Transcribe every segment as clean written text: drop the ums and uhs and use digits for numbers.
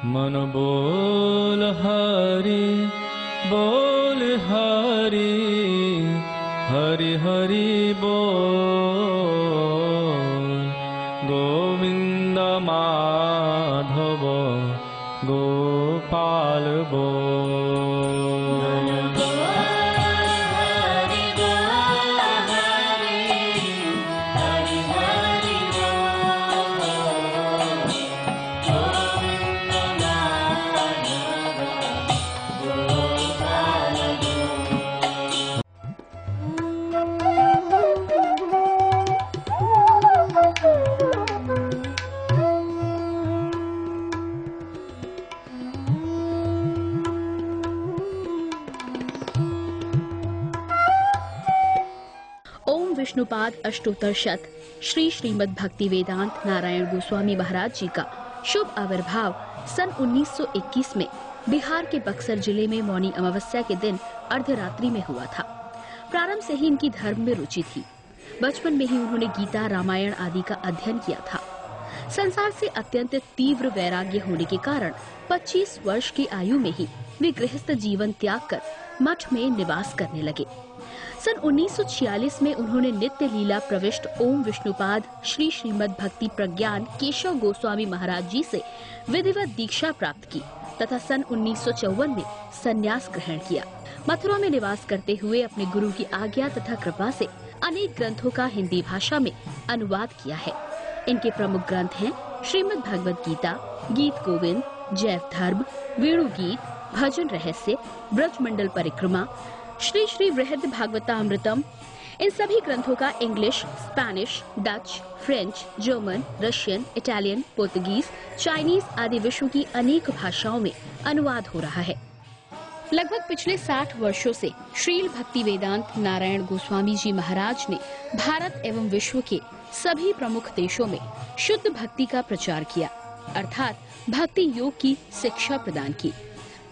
मन बोल हरि बोल हरि हरि हरि बोल गोविंद माधव गोपाल बोल। विष्णुपाद अष्टोत्तर शत श्री श्रीमद् भक्ति वेदांत नारायण गोस्वामी महाराज जी का शुभ आविर्भाव सन 1921 में बिहार के बक्सर जिले में मौनी अमावस्या के दिन अर्धरात्रि में हुआ था। प्रारंभ से ही इनकी धर्म में रुचि थी। बचपन में ही उन्होंने गीता रामायण आदि का अध्ययन किया था। संसार से अत्यंत तीव्र वैराग्य होने के कारण 25 वर्ष की आयु में ही वे गृहस्थ जीवन त्याग कर मठ में निवास करने लगे। सन 1946 में उन्होंने नित्य लीला प्रविष्ट ओम विष्णुपाद श्री श्रीमद् भक्ति प्रज्ञान केशव गोस्वामी महाराज जी से विधिवत दीक्षा प्राप्त की तथा सन 1954 में संन्यास ग्रहण किया। मथुरा में निवास करते हुए अपने गुरु की आज्ञा तथा कृपा से अनेक ग्रंथों का हिंदी भाषा में अनुवाद किया है। इनके प्रमुख ग्रंथ हैं श्रीमद् भगवद गीता, गीत गोविंद, जैव धर्म, वेणु गीत, भजन रहस्य, ब्रजमंडल परिक्रमा, श्री श्री वृहद भागवतामृतम। इन सभी ग्रंथों का English, Spanish, Dutch, French, German, Russian, Italian, Portuguese, Chinese आदि विश्व की अनेक भाषाओं में अनुवाद हो रहा है। लगभग पिछले 60 वर्षों से श्रील भक्ति वेदांत नारायण गोस्वामी जी महाराज ने भारत एवं विश्व के सभी प्रमुख देशों में शुद्ध भक्ति का प्रचार किया, अर्थात भक्ति योग की शिक्षा प्रदान की।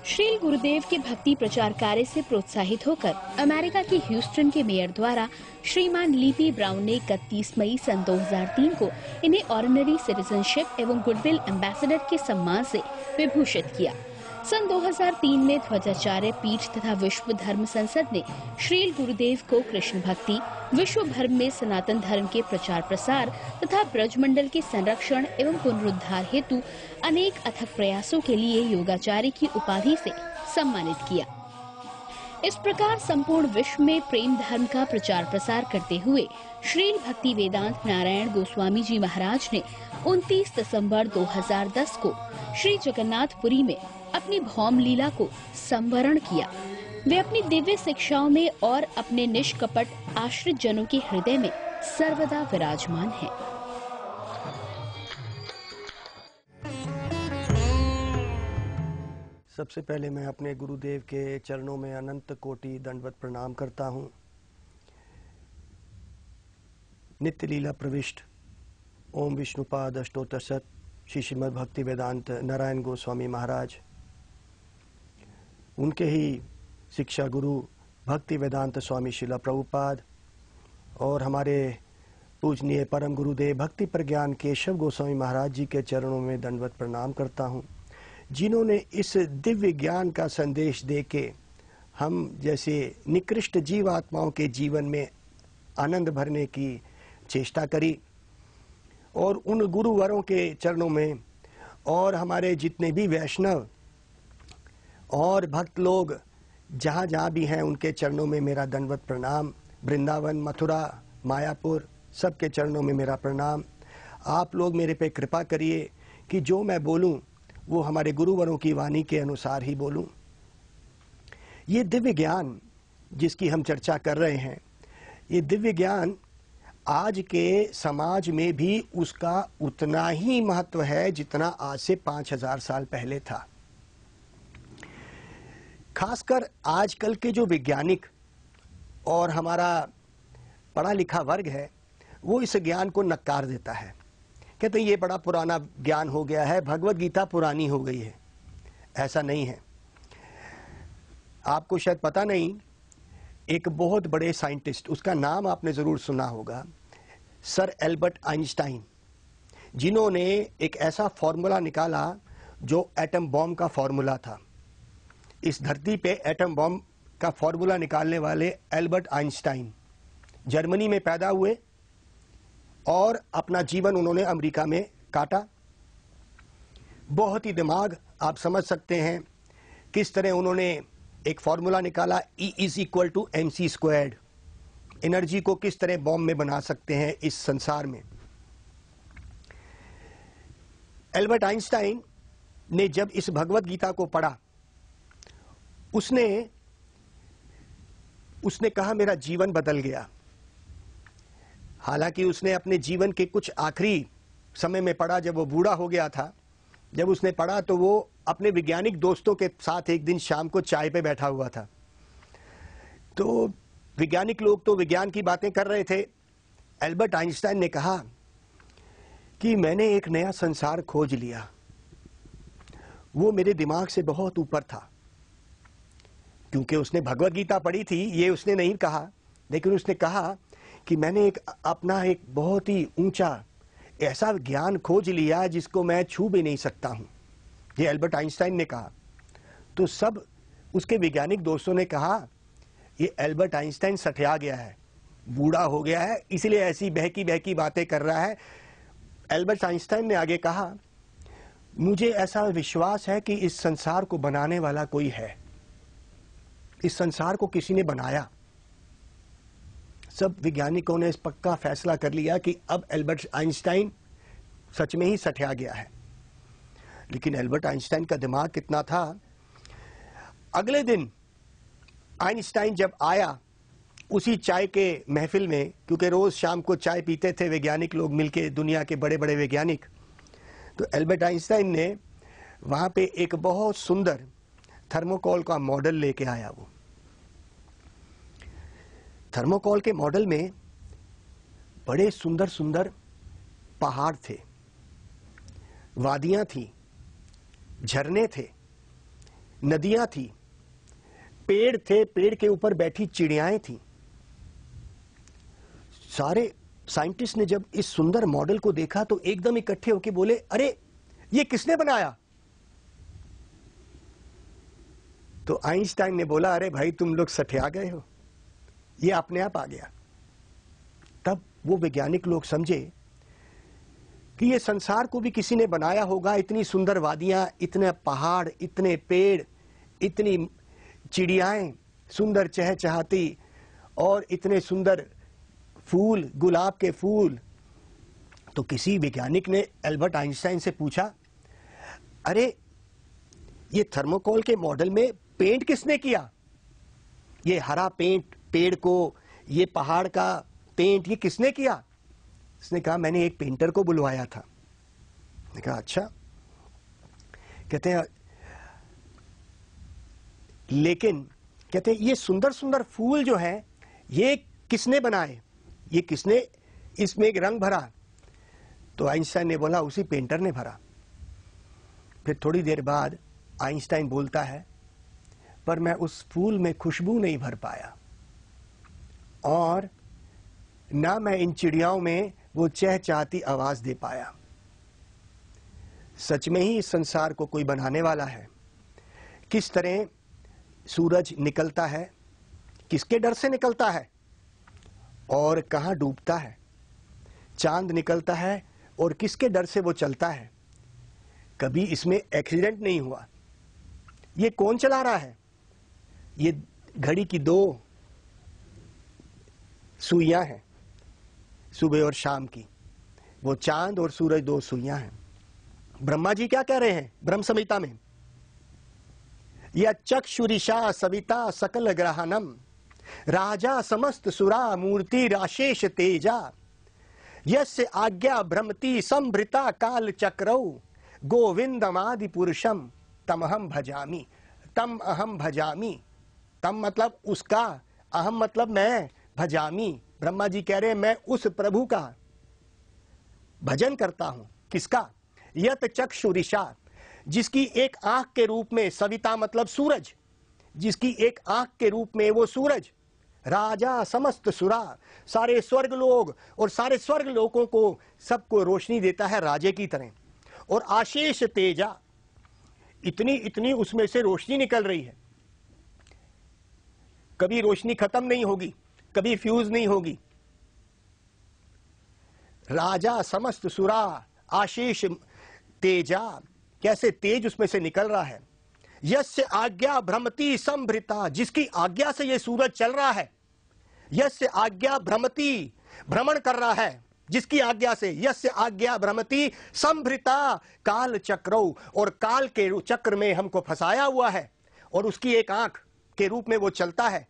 श्रील गुरुदेव के भक्ति प्रचार कार्य से प्रोत्साहित होकर अमेरिका के ह्यूस्टन के मेयर द्वारा श्रीमान लीपी ब्राउन ने 31 मई सन 2003 को इन्हें ऑर्डिनरी सिटीजनशिप एवं गुडविल एम्बेसडर के सम्मान से विभूषित किया। सन 2003 में ध्वजाचार्य पीठ तथा विश्व धर्म संसद ने श्रील गुरुदेव को कृष्ण भक्ति, विश्व भर में सनातन धर्म के प्रचार प्रसार तथा ब्रजमंडल के संरक्षण एवं पुनरुद्धार हेतु अनेक अथक प्रयासों के लिए योगाचार्य की उपाधि से सम्मानित किया। इस प्रकार संपूर्ण विश्व में प्रेम धर्म का प्रचार प्रसार करते हुए श्रील भक्ति वेदांत नारायण गोस्वामी जी महाराज ने 29 दिसंबर 2010 को श्री जगन्नाथपुरी में अपनी भौम लीला को संवरण किया। वे अपनी दिव्य शिक्षाओं में और अपने निष्कपट आश्रित जनों के हृदय में सर्वदा विराजमान हैं। सबसे पहले मैं अपने गुरुदेव के चरणों में अनंत कोटि दंडवत प्रणाम करता हूँ। नित्य लीला प्रविष्ट ओम विष्णुपाद अष्टोत्तर शत श्री श्रीमद् भक्ति वेदांत नारायण गोस्वामी महाराज, उनके ही शिक्षा गुरु भक्ति वेदांत स्वामी शिला प्रभुपाद और हमारे पूजनीय परम गुरुदेव भक्ति प्रज्ञान केशव गोस्वामी महाराज जी के चरणों में दंडवत प्रणाम करता हूँ, जिन्होंने इस दिव्य ज्ञान का संदेश देके हम जैसे निकृष्ट जीवात्माओं के जीवन में आनंद भरने की चेष्टा करी। और उन गुरुवरों के चरणों में और हमारे जितने भी वैष्णव और भक्त लोग जहाँ जहाँ भी हैं उनके चरणों में मेरा दंडवत प्रणाम। वृंदावन, मथुरा, मायापुर सबके चरणों में मेरा प्रणाम। आप लोग मेरे पे कृपा करिए कि जो मैं बोलूं वो हमारे गुरुवरों की वाणी के अनुसार ही बोलूं। ये दिव्य ज्ञान जिसकी हम चर्चा कर रहे हैं, ये दिव्य ज्ञान आज के समाज में भी उसका उतना ही महत्व है जितना आज से 5000 साल पहले था। खासकर आजकल के जो वैज्ञानिक और हमारा पढ़ा लिखा वर्ग है वो इस ज्ञान को नकार देता है, कहते हैं ये बड़ा पुराना ज्ञान हो गया है, भगवद गीता पुरानी हो गई है। ऐसा नहीं है। आपको शायद पता नहीं, एक बहुत बड़े साइंटिस्ट, उसका नाम आपने जरूर सुना होगा, सर एल्बर्ट आइंस्टाइन, जिन्होंने एक ऐसा फॉर्मूला निकाला जो एटम बॉम्ब का फॉर्मूला था। इस धरती पे एटम बॉम्ब का फॉर्मूला निकालने वाले एल्बर्ट आइंस्टाइन जर्मनी में पैदा हुए और अपना जीवन उन्होंने अमेरिका में काटा। बहुत ही दिमाग, आप समझ सकते हैं किस तरह उन्होंने एक फॉर्मूला निकाला, E=mc²। एनर्जी को किस तरह बॉम्ब में बना सकते हैं इस संसार में। एल्बर्ट आइंस्टाइन ने जब इस भगवत गीता को पढ़ा, उसने कहा मेरा जीवन बदल गया। हालांकि उसने अपने जीवन के कुछ आखिरी समय में पढ़ा, जब वो बूढ़ा हो गया था। जब उसने पढ़ा तो वो अपने वैज्ञानिक दोस्तों के साथ एक दिन शाम को चाय पे बैठा हुआ था। तो वैज्ञानिक लोग तो विज्ञान की बातें कर रहे थे। एल्बर्ट आइंस्टाइन ने कहा कि मैंने एक नया संसार खोज लिया, वो मेरे दिमाग से बहुत ऊपर था। क्योंकि उसने भगवत गीता पढ़ी थी, ये उसने नहीं कहा, लेकिन उसने कहा कि मैंने अपना एक बहुत ही ऊंचा ऐसा ज्ञान खोज लिया जिसको मैं छू भी नहीं सकता हूं। ये एल्बर्ट आइंस्टाइन ने कहा। तो सब उसके वैज्ञानिक दोस्तों ने कहा ये एल्बर्ट आइंस्टाइन सठिया गया है, बूढ़ा हो गया है, इसलिए ऐसी बहकी बहकी बातें कर रहा है। एल्बर्ट आइंस्टाइन ने आगे कहा मुझे ऐसा विश्वास है कि इस संसार को बनाने वाला कोई है, इस संसार को किसी ने बनाया। सब वैज्ञानिकों ने इस पक्का फैसला कर लिया कि अब एल्बर्ट आइंस्टाइन सच में ही सठिया गया है। लेकिन एल्बर्ट आइंस्टाइन का दिमाग कितना था। अगले दिन आइंस्टाइन जब आया उसी चाय के महफिल में, क्योंकि रोज शाम को चाय पीते थे वैज्ञानिक लोग मिलके, दुनिया के बड़े बड़े वैज्ञानिक, तो एल्बर्ट आइंस्टाइन ने वहां पे एक बहुत सुंदर थर्मोकोल का मॉडल लेके आया। वो थर्मोकोल के मॉडल में बड़े सुंदर सुंदर पहाड़ थे, वादियां थी, झरने थे, नदियां थी, पेड़ थे, पेड़ के ऊपर बैठी चिड़ियाएं थी। सारे साइंटिस्ट ने जब इस सुंदर मॉडल को देखा तो एकदम इकट्ठे होकर बोले, अरे ये किसने बनाया? तो आइंस्टाइन ने बोला, अरे भाई तुम लोग सठिया गए हो, ये अपने आप आ गया। तब वो वैज्ञानिक लोग समझे कि ये संसार को भी किसी ने बनाया होगा। इतनी सुंदर वादियां, इतने पहाड़, इतने पेड़, इतनी चिड़ियाएं सुंदर चहचहाती, और इतने सुंदर फूल, गुलाब के फूल। तो किसी वैज्ञानिक ने एल्बर्ट आइंस्टाइन से पूछा, अरे ये थर्मोकोल के मॉडल में पेंट किसने किया? ये हरा पेंट पेड़ को, ये पहाड़ का पेंट, ये किसने किया? उसने कहा मैंने एक पेंटर को बुलवाया था। मैंने कहा अच्छा। कहते हैं लेकिन कहते हैं ये सुंदर सुंदर फूल जो है ये किसने बनाए, ये किसने इसमें एक रंग भरा? तो आइंस्टाइन ने बोला उसी पेंटर ने भरा। फिर थोड़ी देर बाद आइंस्टाइन बोलता है, पर मैं उस फूल में खुशबू नहीं भर पाया, और ना मैं इन चिड़ियाओं में वो चहचहाती आवाज दे पाया। सच में ही इस संसार को कोई बनाने वाला है। किस तरह सूरज निकलता है, किसके डर से निकलता है और कहां डूबता है? चांद निकलता है और किसके डर से वो चलता है? कभी इसमें एक्सीडेंट नहीं हुआ। ये कौन चला रहा है? ये घड़ी की 2 सुइयां हैं, सुबह और शाम की। वो चांद और सूरज 2 सुइयां हैं। ब्रह्मा जी क्या कह रहे हैं ब्रह्म संहिता में? या चक्षुरिषा सविता सकल ग्रहणम राजा समस्त सुरा मूर्ति राशेष तेजा यस्य आज्ञा भ्रमति संभृता काल चक्रौ गोविंदमादि पुरुषम तमहम भजामी। तम अहम भजामी, तम मतलब उसका, अहम मतलब मैं, भजामी। ब्रह्मा जी कह रहे हैं मैं उस प्रभु का भजन करता हूं। किसका? यत चक्षुरिषा, जिसकी एक आंख के रूप में, सविता मतलब सूरज, जिसकी एक आंख के रूप में वो सूरज, राजा समस्त सुरा, सारे स्वर्ग लोग और सारे स्वर्ग लोगों को सबको रोशनी देता है राजे की तरह। और आशेष तेजा, इतनी इतनी उसमें से रोशनी निकल रही है, कभी रोशनी खत्म नहीं होगी, कभी फ्यूज नहीं होगी। राजा समस्त सुरा आशीष तेजा, कैसे तेज उसमें से निकल रहा है। यस्य आज्ञा भ्रमति संभृता, जिसकी आज्ञा से ये सूरज चल रहा है। यस्य आज्ञा भ्रमति, भ्रमण कर रहा है जिसकी आज्ञा से। यस्य आज्ञा भ्रमति संभृता काल चक्रो, और काल के चक्र में हमको फंसाया हुआ है और उसकी एक आंख के रूप में वो चलता है।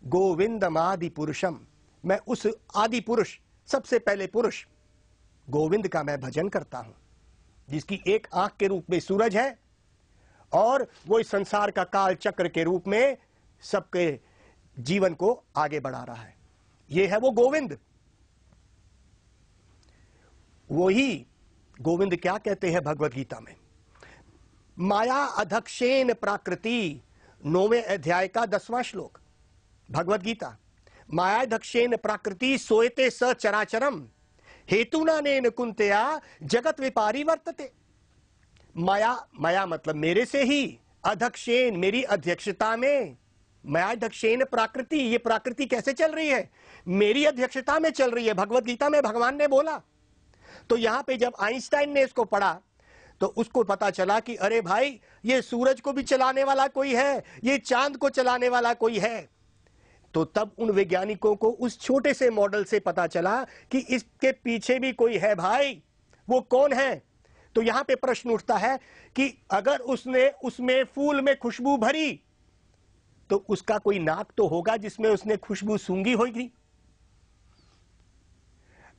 गोविंदम आदि पुरुषम, मैं उस आदि पुरुष, सबसे पहले पुरुष गोविंद का मैं भजन करता हूं, जिसकी एक आंख के रूप में सूरज है और वो इस संसार का काल चक्र के रूप में सबके जीवन को आगे बढ़ा रहा है। ये है वो गोविंद। वही गोविंद क्या कहते हैं भगवत गीता में, माया अधक्षेन प्राकृति, 9वें अध्याय का 10वां श्लोक भगवत गीता। माया अधक्षेन प्राकृति सोयते स चराचरम हेतुना नेन कुंतया जगत विपारी वर्तते। माया, माया मतलब मेरे से ही, अधक्षेन मेरी अध्यक्षता में, माया अध्यक्षेन प्राकृति, ये प्रकृति कैसे चल रही है, मेरी अध्यक्षता में चल रही है। भगवत गीता में भगवान ने बोला। तो यहां पे जब आइंस्टाइन ने इसको पढ़ा तो उसको पता चला कि अरे भाई, ये सूरज को भी चलाने वाला कोई है, ये चांद को चलाने वाला कोई है। तो तब उन वैज्ञानिकों को उस छोटे से मॉडल से पता चला कि इसके पीछे भी कोई है भाई। वो कौन है? तो यहां पे प्रश्न उठता है कि अगर उसने उसमें फूल में खुशबू भरी तो उसका कोई नाक तो होगा जिसमें उसने खुशबू सूंघी होगी।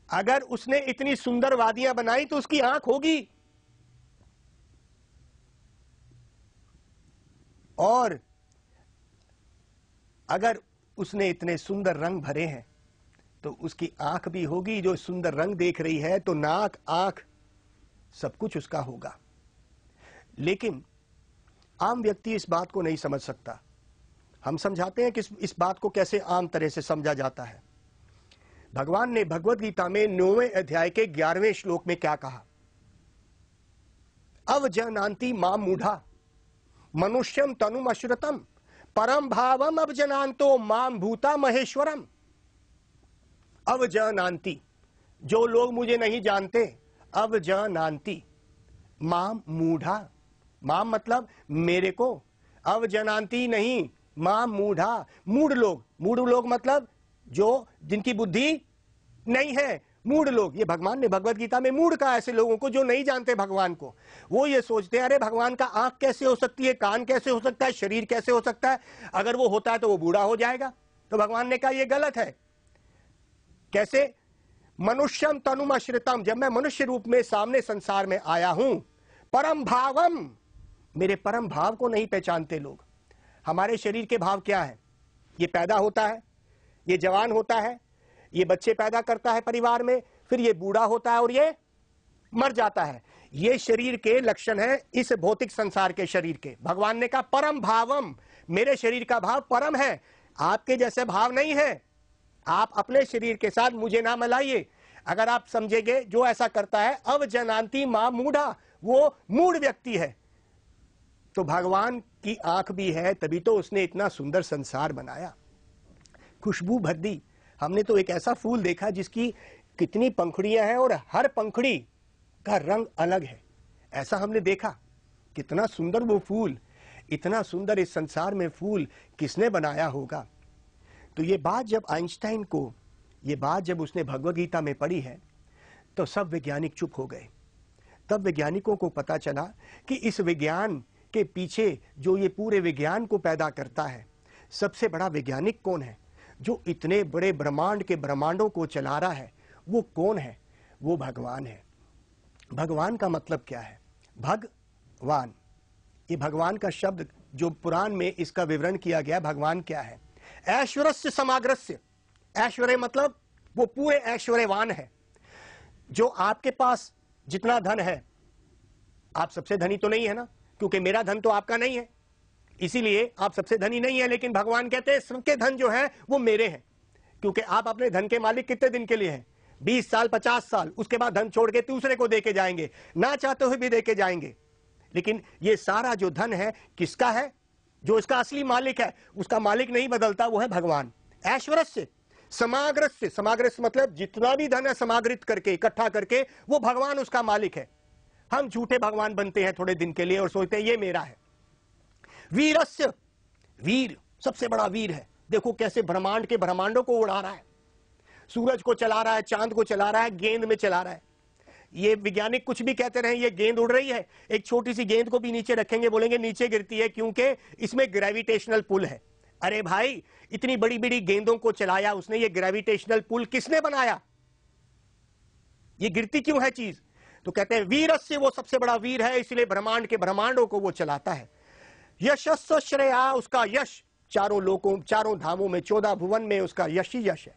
अगर उसने इतनी सुंदर वादियां बनाई तो उसकी आंख होगी। और अगर उसने इतने सुंदर रंग भरे हैं तो उसकी आंख भी होगी जो सुंदर रंग देख रही है। तो नाक, आंख, सब कुछ उसका होगा। लेकिन आम व्यक्ति इस बात को नहीं समझ सकता। हम समझाते हैं कि इस बात को कैसे आम तरह से समझा जाता है। भगवान ने भगवत गीता में 9वें अध्याय के 11वें श्लोक में क्या कहा, अवजनान्ति मां मूढ़ा मनुष्यम तनुम अश्रुतम परम भावम अवजनान्तो मां भूता महेश्वरम। अवजनान्ति, जो लोग मुझे नहीं जानते, अवजनान्ति मां मूढ़ा, मां मतलब मेरे को, अवजनान्ति नहीं, मां मूढ़ा, मूढ़ लोग। मूढ़ लोग मतलब जो जिनकी बुद्धि नहीं है, मूढ़ लोग। ये भगवान ने भगवत गीता में मूढ़ कहा ऐसे लोगों को जो नहीं जानते भगवान को। वो ये सोचते हैं अरे भगवान का आंख कैसे हो सकती है, कान कैसे हो सकता है, शरीर कैसे हो सकता है, अगर वो होता है तो वो बूढ़ा हो जाएगा। तो भगवान ने कहा ये गलत है। कैसे? मनुष्यम तनुम आश्रितम, जब मैं मनुष्य रूप में सामने संसार में आया हूं, परम भावम, मेरे परम भाव को नहीं पहचानते लोग। हमारे शरीर के भाव क्या है? ये पैदा होता है, ये जवान होता है, ये बच्चे पैदा करता है परिवार में, फिर ये बूढ़ा होता है और ये मर जाता है। ये शरीर के लक्षण है इस भौतिक संसार के शरीर के। भगवान ने कहा परम भावम, मेरे शरीर का भाव परम है, आपके जैसे भाव नहीं है। आप अपने शरीर के साथ मुझे ना मिलाइए। अगर आप समझेंगे जो ऐसा करता है अवजनान्ति मां मूढ़ा, वो मूढ़ व्यक्ति है। तो भगवान की आंख भी है, तभी तो उसने इतना सुंदर संसार बनाया, खुशबू भर दी। हमने तो एक ऐसा फूल देखा जिसकी कितनी पंखुड़ियां हैं और हर पंखुड़ी का रंग अलग है। ऐसा हमने देखा। कितना सुंदर वो फूल, इतना सुंदर इस संसार में फूल किसने बनाया होगा। तो ये बात जब आइंस्टाइन को, ये बात जब उसने भगवत गीता में पढ़ी है तो सब वैज्ञानिक चुप हो गए। तब वैज्ञानिकों को पता चला कि इस विज्ञान के पीछे जो ये पूरे विज्ञान को पैदा करता है, सबसे बड़ा वैज्ञानिक कौन है, जो इतने बड़े ब्रह्मांड के ब्रह्मांडों को चला रहा है, वो कौन है? वो भगवान है। भगवान का मतलब क्या है? भगवान, ये भगवान का शब्द जो पुराण में इसका विवरण किया गया, भगवान क्या है? ऐश्वर्यस्य समाग्रस्य, ऐश्वर्य मतलब वो पूरे ऐश्वर्यवान है। जो आपके पास जितना धन है, आप सबसे धनी तो नहीं है ना, क्योंकि मेरा धन तो आपका नहीं है, इसीलिए आप सबसे धनी नहीं है। लेकिन भगवान कहते हैं सबके धन जो है वो मेरे हैं, क्योंकि आप अपने धन के मालिक कितने दिन के लिए हैं? 20 साल, 50 साल, उसके बाद धन छोड़ के दूसरे को देके जाएंगे, ना चाहते हुए भी देके जाएंगे। लेकिन ये सारा जो धन है किसका है? जो इसका असली मालिक है, उसका मालिक नहीं बदलता, वो है भगवान। ऐश्वर्य समाग्रस्य, समाग्रस्य मतलब जितना भी धन है समाग्रित करके, इकट्ठा करके, वो भगवान उसका मालिक है। हम झूठे भगवान बनते हैं थोड़े दिन के लिए और सोचते हैं ये मेरा है। वीरस्य, वीर सबसे बड़ा वीर है। देखो कैसे ब्रह्मांड के ब्रह्मांडों को उड़ा रहा है, सूरज को चला रहा है, चांद को चला रहा है, गेंद में चला रहा है। ये वैज्ञानिक कुछ भी कहते रहे, ये गेंद उड़ रही है, एक छोटी सी गेंद को भी नीचे रखेंगे, बोलेंगे नीचे गिरती है क्योंकि इसमें ग्रेविटेशनल पुल है। अरे भाई, इतनी बड़ी बड़ी गेंदों को चलाया उसने, ये ग्रेविटेशनल पुल किसने बनाया? ये गिरती क्यों है चीज? तो कहते हैं वीरस्य, वो सबसे बड़ा वीर है, इसलिए ब्रह्मांड के ब्रह्मांडों को वो चलाता है। यशस्व श्रेया, उसका यश चारों लोकों, चारों धामों में, 14 भुवन में उसका यश ही यश है।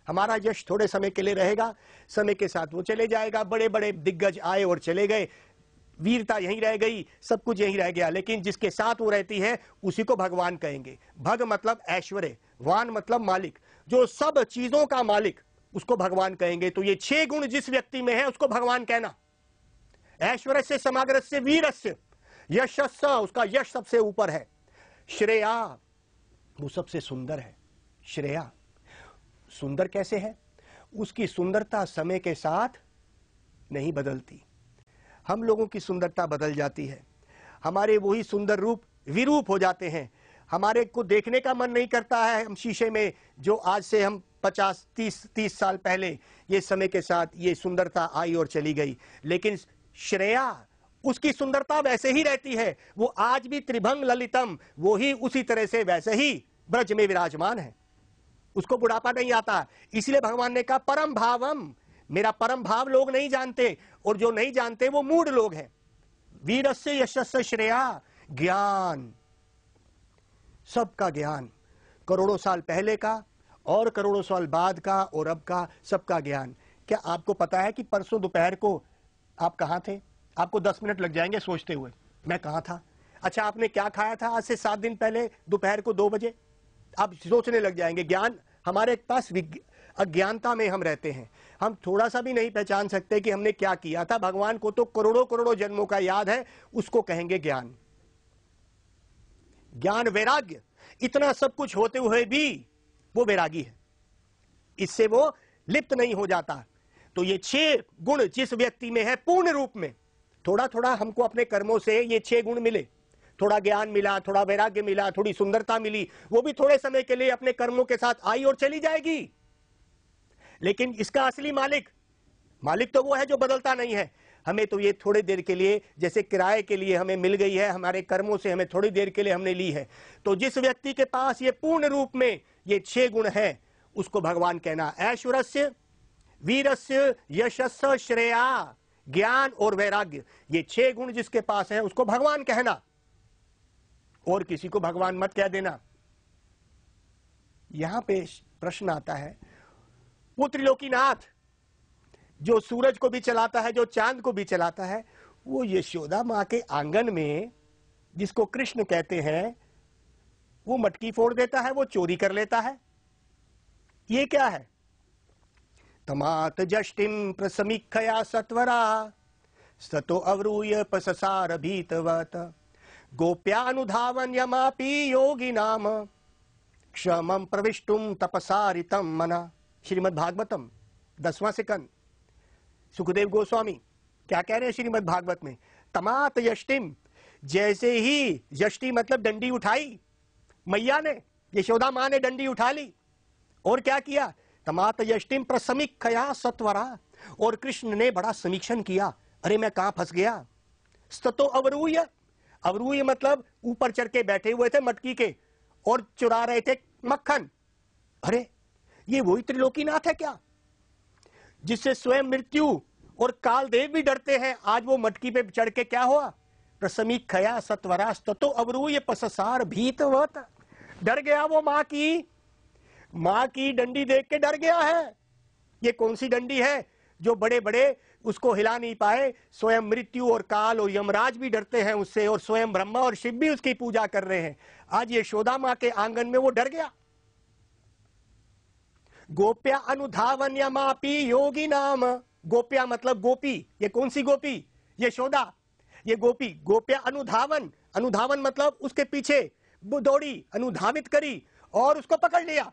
हमारा यश थोड़े समय के लिए रहेगा, समय के साथ वो चले जाएगा। बड़े बड़े दिग्गज आए और चले गए, वीरता यहीं रह गई, सब कुछ यहीं रह गया, लेकिन जिसके साथ वो रहती है उसी को भगवान कहेंगे। भग मतलब ऐश्वर्य, वान मतलब मालिक, जो सब चीजों का मालिक, उसको भगवान कहेंगे। तो ये 6 गुण जिस व्यक्ति में है उसको भगवान कहना। ऐश्वर्य से, समाग्र से, वीरस्य, यशस्स, उसका यश सबसे ऊपर है। श्रेया, वो सबसे सुंदर है। श्रेया सुंदर कैसे है? उसकी सुंदरता समय के साथ नहीं बदलती। हम लोगों की सुंदरता बदल जाती है, हमारे वही सुंदर रूप विरूप हो जाते हैं। हमारे को देखने का मन नहीं करता है हम शीशे में, जो आज से हम 50-30 साल पहले, ये समय के साथ ये सुंदरता आई और चली गई। लेकिन श्रेया, उसकी सुंदरता वैसे ही रहती है, वो आज भी त्रिभंग ललितम, वो ही उसी तरह से वैसे ही ब्रज में विराजमान है, उसको बुढ़ापा नहीं आता। इसलिए भगवान ने कहा परम भावम, मेरा परम भाव लोग नहीं जानते, और जो नहीं जानते वो मूढ़ लोग हैं। वीरस्य यशस्य श्रेया, ज्ञान, सबका ज्ञान, करोड़ों साल पहले का और करोड़ों साल बाद का और अब का, सबका ज्ञान। क्या आपको पता है कि परसों दोपहर को आप कहां थे? आपको 10 मिनट लग जाएंगे सोचते हुए मैं कहां था। अच्छा, आपने क्या खाया था आज से 7 दिन पहले दोपहर को 2 बजे? आप सोचने लग जाएंगे। ज्ञान हमारे पास, अज्ञानता में हम रहते हैं, हम थोड़ा सा भी नहीं पहचान सकते कि हमने क्या किया था। भगवान को तो करोड़ों करोड़ों जन्मों का याद है, उसको कहेंगे ज्ञान। ज्ञान वैराग्य, इतना सब कुछ होते हुए भी वो वैरागी है, इससे वो लिप्त नहीं हो जाता। तो ये 6 गुण जिस व्यक्ति में है पूर्ण रूप में, थोड़ा थोड़ा हमको अपने कर्मों से ये 6 गुण मिले, थोड़ा ज्ञान मिला, थोड़ा वैराग्य मिला, थोड़ी सुंदरता मिली, वो भी थोड़े समय के लिए अपने कर्मों के साथ आई और चली जाएगी। लेकिन इसका असली मालिक तो वो है जो बदलता नहीं है। हमें तो ये थोड़ी देर के लिए, जैसे किराए के लिए हमें मिल गई है, हमारे कर्मों से हमें थोड़ी देर के लिए हमने ली है। तो जिस व्यक्ति के पास ये पूर्ण रूप में ये 6 गुण है, उसको भगवान कहना। ऐश्वर्य, वीरस्य, यशस्य, श्रेया, ज्ञान और वैराग्य, ये 6 गुण जिसके पास है उसको भगवान कहना, और किसी को भगवान मत कह देना। यहां पे प्रश्न आता है, वो त्रिलोकीनाथ जो सूरज को भी चलाता है, जो चांद को भी चलाता है, वो यशोदा मां के आंगन में, जिसको कृष्ण कहते हैं, वो मटकी फोड़ देता है, वो चोरी कर लेता है। ये क्या है? तमात जष्टिम प्रसमीक्षया सत्वरा सतो अवरूय पससार भीतवत गोप्यानुधावन यमापि योगी नाम क्षमं प्रविष्टुम तपसारितम मना। श्रीमद् भागवतम 10वां स्कंद। सुखदेव गोस्वामी क्या कह रहे हैं श्रीमद् भागवत में? तमात यष्टिम, जैसे ही यष्टि मतलब डंडी उठाई, मैया ने, यशोदा मां ने डंडी उठा ली और क्या किया? तमात यष्टिम प्रसमीक्षया सत्वरा, और कृष्ण ने बड़ा समीक्षण किया, अरे मैं कहां फंस गया। स्ततो अवरूय, अवरूय मतलब ऊपर चढ़ के बैठे हुए थे मटकी के और चुरा रहे थे मक्खन। अरे ये वही त्रिलोकीनाथ है क्या, जिससे स्वयं मृत्यु और कालदेव भी डरते हैं? आज वो मटकी पे चढ़ के क्या हुआ? प्रसमीक्षया सत्वरा स्ततो अवरूय पससार भीतवत, डर गया वो मां की डंडी देख के डर गया है। ये कौन सी डंडी है जो बड़े बड़े उसको हिला नहीं पाए? स्वयं मृत्यु और काल और यमराज भी डरते हैं उससे, और स्वयं ब्रह्मा और शिव भी उसकी पूजा कर रहे हैं। आज यशोदा मां के आंगन में वो डर गया। गोप्या अनुधावन यमापि योगी नाम, गोप्या मतलब गोपी। ये कौन सी गोपी? यशोदा। ये गोपी, गोप्या अनुधावन, अनुधावन मतलब उसके पीछे वो दौड़ी, अनुधावित करी और उसको पकड़ लिया।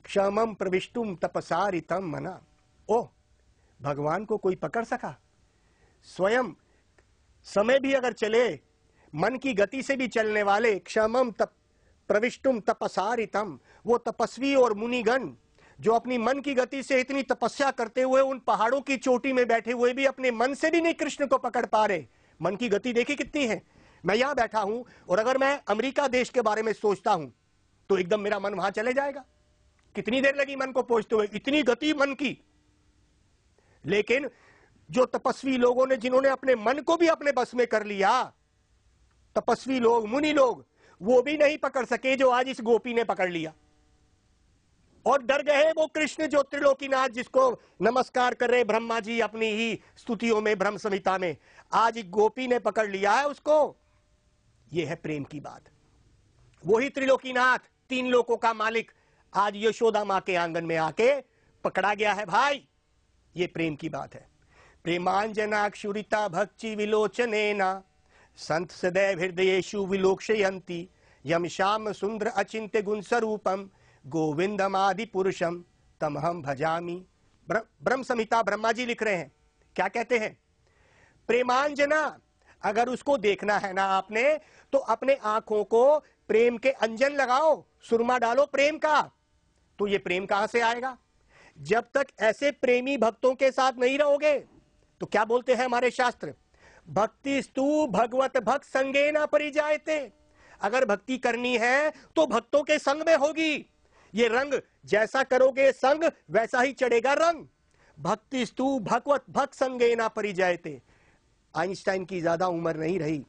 क्षमम प्रविष्टुम तपसारितम मना। ओ, भगवान को कोई पकड़ सका? स्वयं समय भी अगर चले, मन की गति से भी चलने वाले क्षमम तप प्रविष्टुम तपसारितम, वो तपस्वी और मुनिगण जो अपनी मन की गति से इतनी तपस्या करते हुए उन पहाड़ों की चोटी में बैठे हुए भी अपने मन से भी नहीं कृष्ण को पकड़ पा रहे। मन की गति देखी कितनी है। मैं यहां बैठा हूं और अगर मैं अमेरिका देश के बारे में सोचता हूं तो एकदम मेरा मन वहां चले जाएगा। कितनी देर लगी मन को पहुंचते हुए, इतनी गति मन की। लेकिन जो तपस्वी लोगों ने, जिन्होंने अपने मन को भी अपने बस में कर लिया, तपस्वी लोग, मुनि लोग, वो भी नहीं पकड़ सके जो आज इस गोपी ने पकड़ लिया। और डर गए वो कृष्ण जो त्रिलोकीनाथ, जिसको नमस्कार कर रहे ब्रह्मा जी अपनी ही स्तुतियों में, ब्रह्म संहिता में, आज एक गोपी ने पकड़ लिया है उसको। ये है प्रेम की बात। वही त्रिलोकीनाथ, तीन लोकों का मालिक, आज यशोदा मां के आंगन में आके पकड़ा गया है भाई। ये प्रेम की बात है। प्रेमांजनाक्षुरिता भक्ति विलोचनेना संत सदैव हृदयेषु विलोकयन्ति यम श्याम सुंदर अचिंत्य गुण स्वरूपम गोविंदमादि पुरुषम तमहम भजामि। ब्रह्म संहिता ब्रह्मा जी लिख रहे हैं, क्या कहते हैं? प्रेमांजना, अगर उसको देखना है ना आपने, तो अपने आंखों को प्रेम के अंजन लगाओ, सुरमा डालो प्रेम का। तो ये प्रेम कहां से आएगा? जब तक ऐसे प्रेमी भक्तों के साथ नहीं रहोगे। तो क्या बोलते हैं हमारे शास्त्र? भक्तिस्तु भगवत भक्त संगेना परिजायते। अगर भक्ति करनी है तो भक्तों के संग में होगी। ये रंग जैसा करोगे संग, वैसा ही चढ़ेगा रंग। भक्तिस्तु भगवत भक्त संगेना परिजायते। आइंस्टाइन की ज्यादा उम्र नहीं रही,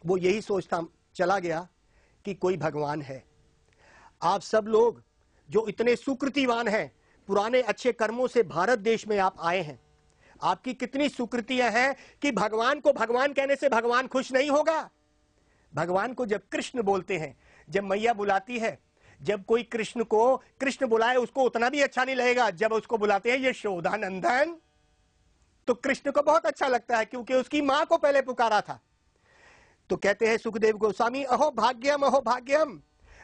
वो यही सोचता चला गया कि कोई भगवान है। आप सब लोग जो इतने सुकृतिवान हैं, पुराने अच्छे कर्मों से भारत देश में आप आए हैं, आपकी कितनी सुकृतियां हैं कि भगवान को भगवान कहने से भगवान खुश नहीं होगा। भगवान को जब कृष्ण बोलते हैं, जब मैया बुलाती है, जब कोई कृष्ण को कृष्ण बुलाए उसको उतना भी अच्छा नहीं लगेगा। जब उसको बुलाते हैं यशोदानंदन, तो कृष्ण को बहुत अच्छा लगता है, क्योंकि उसकी मां को पहले पुकारा था। तो कहते हैं सुखदेव गोस्वामी, अहो भाग्यम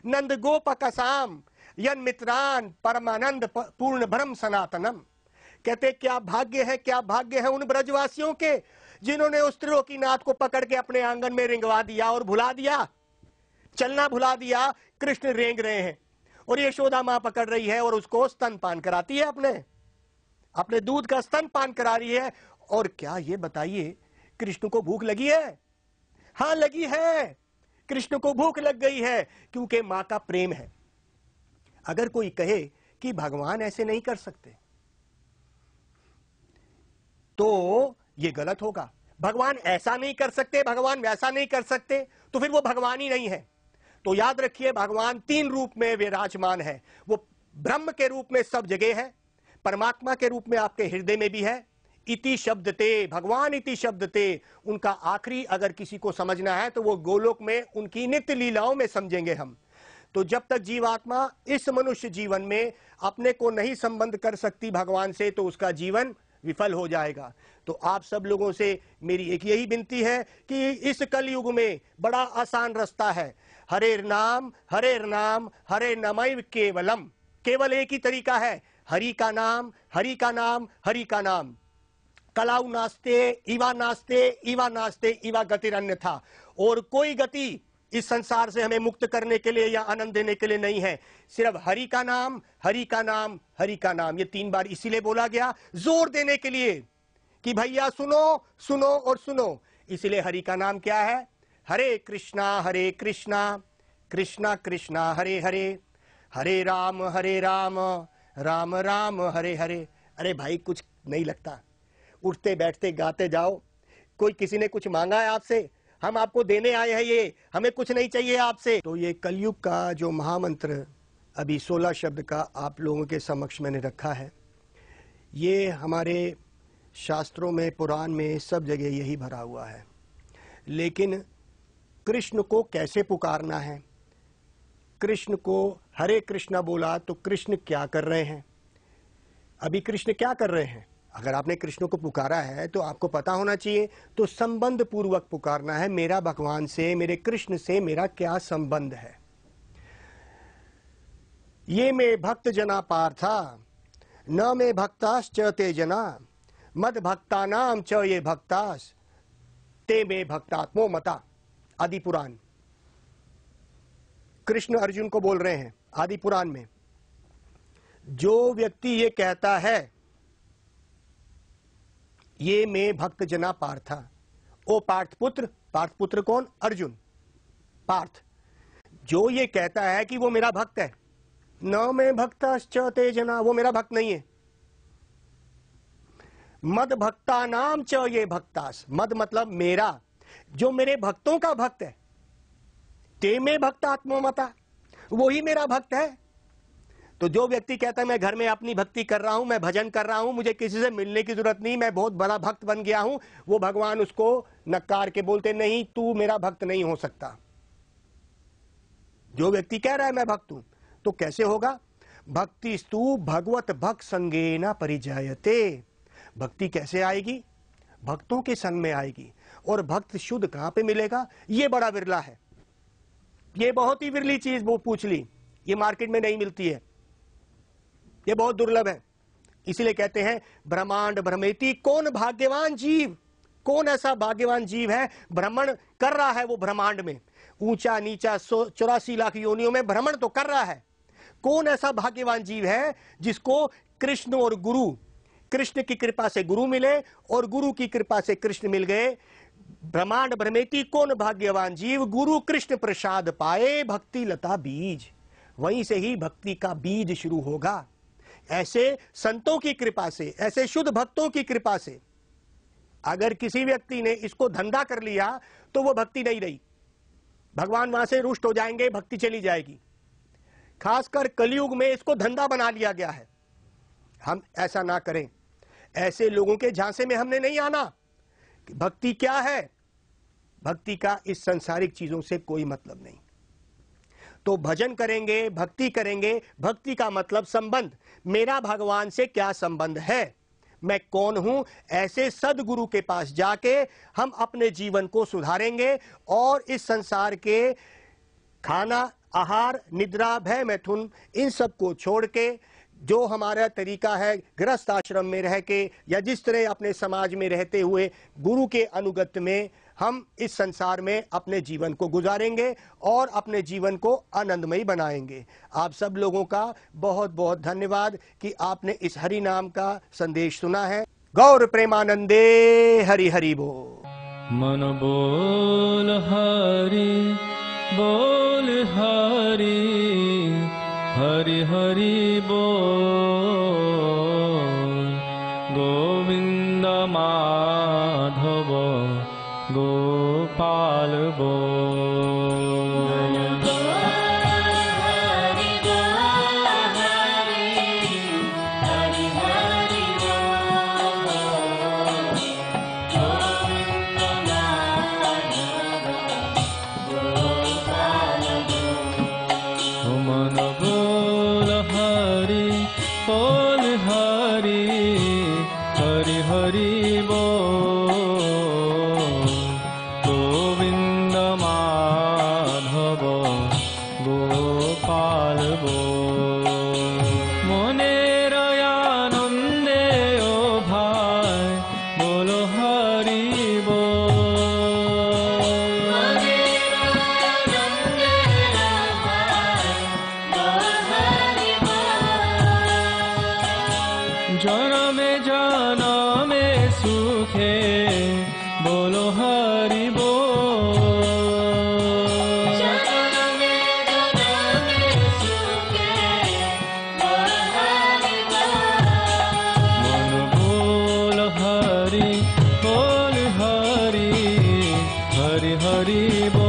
नंद गोपकसाम यन मित्रान परमानंद पूर्ण ब्रह्म सनातनम। कहते क्या भाग्य है उन ब्रजवासियों के जिन्होंने उस त्रिलोकीनाथ को पकड़ के अपने आंगन में रिंगवा दिया और भुला दिया, चलना भुला दिया। कृष्ण रेंग रहे हैं और यशोदा मां पकड़ रही है और उसको स्तनपान कराती है, अपने दूध का स्तनपान करा रही है। और क्या ये बताइए, कृष्ण को भूख लगी है? हाँ लगी है, कृष्ण को भूख लग गई है, क्योंकि मां का प्रेम है। अगर कोई कहे कि भगवान ऐसे नहीं कर सकते तो ये गलत होगा। भगवान ऐसा नहीं कर सकते, भगवान वैसा नहीं कर सकते, तो फिर वो भगवान ही नहीं है। तो याद रखिए, भगवान तीन रूप में विराजमान है। वो ब्रह्म के रूप में सब जगह है, परमात्मा के रूप में आपके हृदय में भी है। इति शब्द ते, भगवान इति शब्द ते, उनका आखिरी अगर किसी को समझना है तो वो गोलोक में उनकी नित्य लीलाओं में समझेंगे हम। तो जब तक जीवात्मा इस मनुष्य जीवन में अपने को नहीं संबंध कर सकती भगवान से, तो उसका जीवन विफल हो जाएगा। तो आप सब लोगों से मेरी एक यही विनती है कि इस कलयुग में बड़ा आसान रास्ता है, हरे नाम हरे नमैव केवलम। केवल एक ही तरीका है, हरि का नाम, हरि का नाम, हरि का नाम। कलाउ नास्ते इवा गतिरन्य था। और कोई गति इस संसार से हमें मुक्त करने के लिए या आनंद देने के लिए नहीं है। सिर्फ हरि का नाम, हरि का नाम, हरि का नाम। ये 3 बार इसीलिए बोला गया, जोर देने के लिए कि भैया सुनो सुनो और सुनो। इसलिए हरि का नाम क्या है? हरे कृष्णा कृष्णा कृष्णा हरे हरे, हरे राम राम राम हरे हरे। अरे भाई कुछ नहीं लगता, उठते बैठते गाते जाओ। कोई किसी ने कुछ मांगा है आपसे, हम आपको देने आए हैं, ये हमें कुछ नहीं चाहिए आपसे। तो ये कलयुग का जो महामंत्र अभी 16 शब्द का आप लोगों के समक्ष मैंने रखा है, ये हमारे शास्त्रों में, पुराण में, सब जगह यही भरा हुआ है। लेकिन कृष्ण को कैसे पुकारना है? कृष्ण को हरे कृष्णा बोला तो कृष्ण क्या कर रहे हैं? अभी कृष्ण क्या कर रहे हैं? अगर आपने कृष्ण को पुकारा है तो आपको पता होना चाहिए, तो संबंध पूर्वक पुकारना है, मेरा भगवान से, मेरे कृष्ण से मेरा क्या संबंध है। ये में भक्त जना पार्था न में भक्ताश्च ते जना मद भक्ता नाम च ये भक्तास ते में भक्तात्मो मता। आदि पुराण। कृष्ण अर्जुन को बोल रहे हैं आदि पुराण में, जो व्यक्ति ये कहता है ये में भक्त जना पार्था, ओ पार्थपुत्र, पार्थपुत्र कौन? अर्जुन, पार्थ, जो ये कहता है कि वो मेरा भक्त है, न में भक्ताश्च ते जना, वो मेरा भक्त नहीं है। मद भक्ता नाम च ये भक्तास, मद मतलब मेरा, जो मेरे भक्तों का भक्त है, ते में भक्तात्ममता, वो ही मेरा भक्त है। तो जो व्यक्ति कहता है मैं घर में अपनी भक्ति कर रहा हूं, मैं भजन कर रहा हूं, मुझे किसी से मिलने की जरूरत नहीं, मैं बहुत बड़ा भक्त बन गया हूं, वो भगवान उसको नकार के बोलते नहीं, तू मेरा भक्त नहीं हो सकता। जो व्यक्ति कह रहा है मैं भक्त हूं, तो कैसे होगा? भक्ति स्तु भगवत भक्त संगेना परिजायते। भक्ति कैसे आएगी? भक्तों के संग में आएगी। और भक्त शुद्ध कहां पे मिलेगा? ये बड़ा विरला है, ये बहुत ही विरली चीज वो पूछ ली, ये मार्केट में नहीं मिलती है, ये बहुत दुर्लभ है। इसीलिए कहते हैं ब्रह्मांड भ्रमेति, कौन भाग्यवान जीव, कौन ऐसा भाग्यवान जीव है भ्रमण कर रहा है वो ब्रह्मांड में, ऊंचा नीचा 84 लाख योनियों में भ्रमण तो कर रहा है। कौन ऐसा भाग्यवान जीव है जिसको कृष्ण और गुरु, कृष्ण की कृपा से गुरु मिले और गुरु की कृपा से कृष्ण मिल गए। ब्रह्मांड भ्रमेति, कौन भाग्यवान जीव गुरु कृष्ण प्रसाद पाए, भक्ति लता बीज, वहीं से ही भक्ति का बीज शुरू होगा। ऐसे संतों की कृपा से, ऐसे शुद्ध भक्तों की कृपा से अगर किसी व्यक्ति ने इसको धंधा कर लिया तो वो भक्ति नहीं रही, भगवान वहां से रुष्ट हो जाएंगे, भक्ति चली जाएगी। खासकर कलयुग में इसको धंधा बना लिया गया है। हम ऐसा ना करें, ऐसे लोगों के झांसे में हमने नहीं आना। भक्ति क्या है? भक्ति का इस सांसारिक चीजों से कोई मतलब नहीं। तो भजन करेंगे, भक्ति करेंगे, भक्ति का मतलब संबंध, मेरा भगवान से क्या संबंध है, मैं कौन हूं, ऐसे सदगुरु के पास जाके हम अपने जीवन को सुधारेंगे और इस संसार के खाना, आहार, निद्रा, भय, मैथुन, इन सब को छोड़ के जो हमारा तरीका है गृहस्थ आश्रम में रह के या जिस तरह अपने समाज में रहते हुए गुरु के अनुगत्य में हम इस संसार में अपने जीवन को गुजारेंगे और अपने जीवन को आनंदमयी बनाएंगे। आप सब लोगों का बहुत बहुत धन्यवाद कि आपने इस हरि नाम का संदेश सुना है। गौर प्रेमानंदे, हरि हरि बोल। मन बोल हरि बोल हरि, हरि हरि बोल। गोविंद माधव गोपाल बोल। मन बोल हरि बोल हरि, हरि हरि बोल। गोविंद माधव गोपाल बोल। मनेर आनंदे ओ भाई बोलो हरि बोल। जनमे जनमे सुखे बोलो हरि बोल। मन बोल हरि बोल हरि, हरि हरि बोल।